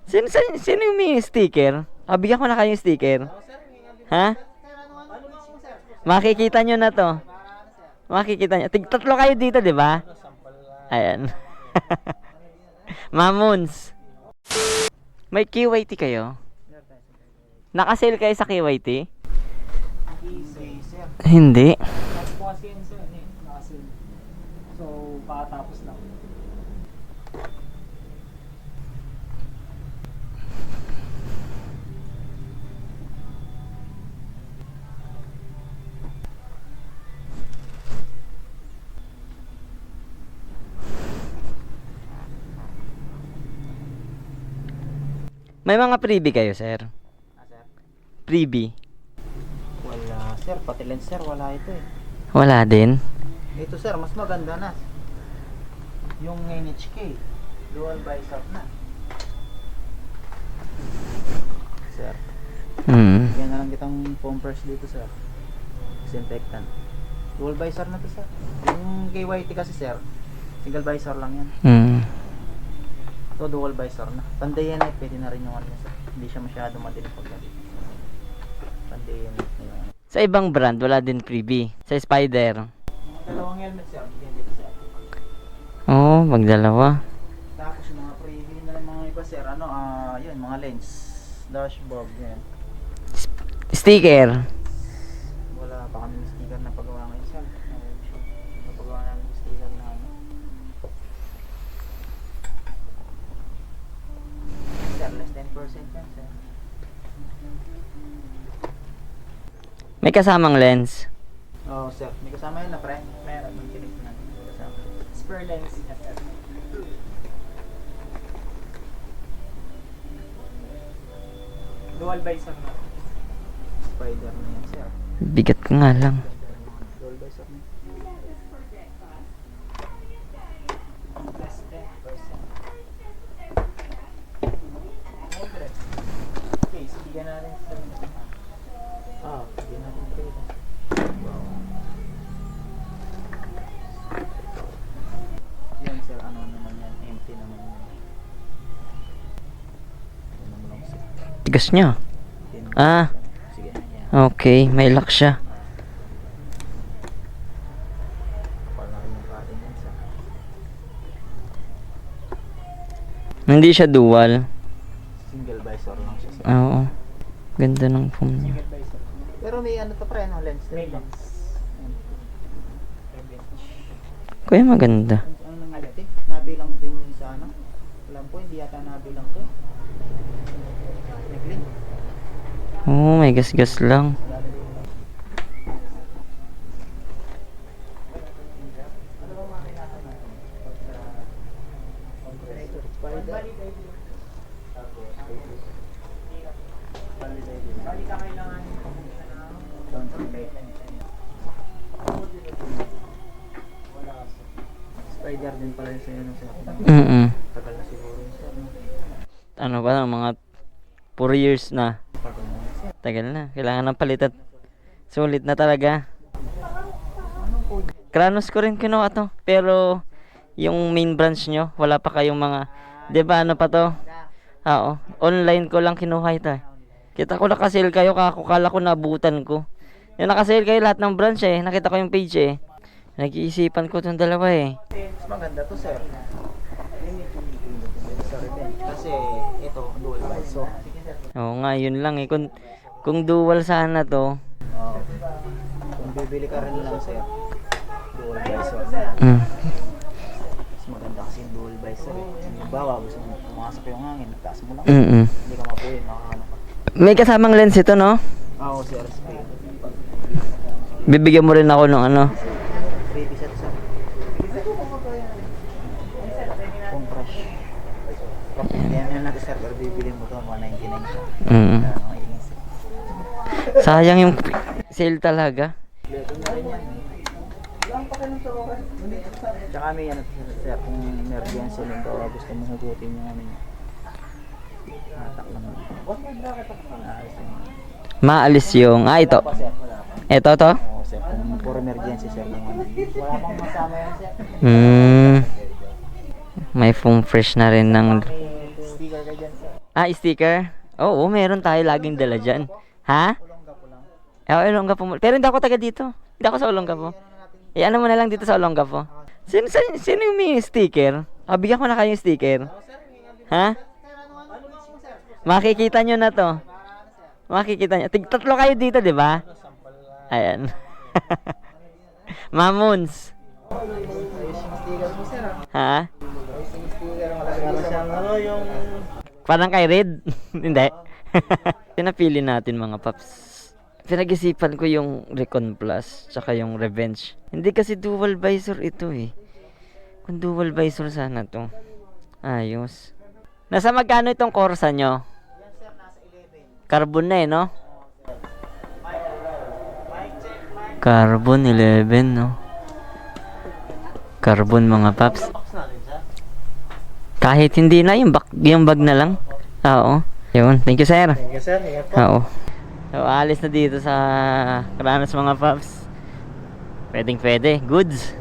Sino yung may sticker? Bigyan ko na kayo yung sticker. Ha? Makikita nyo na to. Makikita nyo. Tatlo kayo dito, di ba? Ayan. Mamons. May KYT kayo? Nakasale kayo sa KYT? Hindi. So, pakatapos lang. May mga freebie kayo, sir? Sir? Freebie? Wala, sir. Pati lens, sir. Wala ito eh. Wala din. Ito, sir. Mas maganda na. Yung NHK. Dual visor na. Sir. Bigyan na lang kitang foam brush dito, sir. Disinfectant. Dual visor na to, sir. Yung KYT kasi, sir. Single visor lang yan. So, dual visor na. Pandayanite, pwede na rin yung ano, sir. Hindi siya masyado madilim pag ganito. Pandayanite na yung ano. Sa ibang brand, wala din freebie. Sa Spider. Mga dalawang helmet, sir. Bigyan dito, sir. Oo, magdalawa. Tapos yung mga preview na lang mga iba, sir. Ano, yun, mga lens. Dashboard, yan. Sticker. Wala pa kami sticker na pagawa ngayon, sir. Napagawa namin yung sticker na ano. Sir, less 10% yan, sir. May kasamang lens. Oo, sir. May kasama yun na, pre? Meron, yung tinig na. May kasama. Spare lens niya, sir. Dual visor na. Spider na yan, sir. Bigat ka nga lang. Dual visor na. Less 10%. Okay, so bigyan natin sa... bigyan natin ito. Yan, sir. Ano naman yan? Empty naman yan. Ano naman lang, sir. Tigas niya. Sige, yan. Okay, may lock siya. Kapal na rin yung cutting yan, sir. Hindi siya dual. Single visor lang siya, sir. Oo. Ganda ng foam niya. Single visor. Pero may ano to, pre, no? Lens. May lens. Kuya, maganda. Ano nangyari? Nabilang din yun sa ano? Alam po, hindi yata nabilang to. Nag-link. Oo, may gas-gas lang. Spider din pala yun sa inyo, sir. Tagal na siguro yun, sir. Ano ba, mga 4 years na. Tagal na yun, sir. Tagal na. Kailangan ng palitan. Sulit na talaga. Kranos ko rin kinuha to. Pero, yung main branch nyo, wala pa kayong mga, di ba ano pa to? Oo. Online ko lang kinuha ito eh. Kita ko nakasale kayo, kala ko nabutan ko. Yung nakasale kayo lahat ng branch eh. Nakita ko yung page eh. Nag-iisipan ko itong dalawa eh. Mas maganda to, sir. Kasi ito, dual visor. Oo nga, yun lang eh. Kung dual sana to. Kung bibili ka rin lang, sir, dual visor na yan. Mas maganda kasi yung dual visor eh. Halimbawa, gusto mo pumasok yung hangin, taas mo lang. Hindi ka mapuyin, makakano ka. May kasamang lens ito, no? Oo, sir, spray. Bibigyan mo rin ako ng ano. Baby set, sir. Compress. Yan natin, sir, pero bibili mo ito, 199 siya. Sayang yung sale talaga. Leto na rin yan. Tsaka may ano, sir, kung emergency lang daw, gusto mo hugutin yung ano niya. Hatak lang. Maalis yung, ito. Wala pa, sir, wala pa. Ito to? Oo, sir, kung for emergency, sir, naman. Wala pang masama yan, sir. May foam fresh na rin ng... May sticker ka dyan, sir. Sticker? Oo, meron tayo laging dala dyan. Ha? Olongapo lang. Olongapo mo. Pero hindi ako taga dito. Hindi ako sa Olongapo. Ano mo na lang dito sa Olongapo. Sino yung may sticker? Bigyan ko na kayo yung sticker. Ha? Makikita nyo na to. Makikita nyo. Tatlo kayo dito, di ba? Ayan. Mamoons. Sticker mo sir. Ha? Sticker malaki siyang ano yung Parang kay Red? Hindi. Pinapili natin mga paps. Pinag-isipan ko yung Recon Plus tsaka yung Revenge. Hindi kasi dual visor ito eh. Kung dual visor sana to. Ayos. Nasa magkano itong Corsa nyo? yan sir nasa 11. Carbon na eh, no? Carbon 11, no? Carbon mga paps. Kahit hindi na, yung bag na lang. Oo. Yun. Thank you, sir. Thank you sir. Ingat po. Oo. So, alis na dito sa Kranas mga paps. Pwedeng pwede. Goods.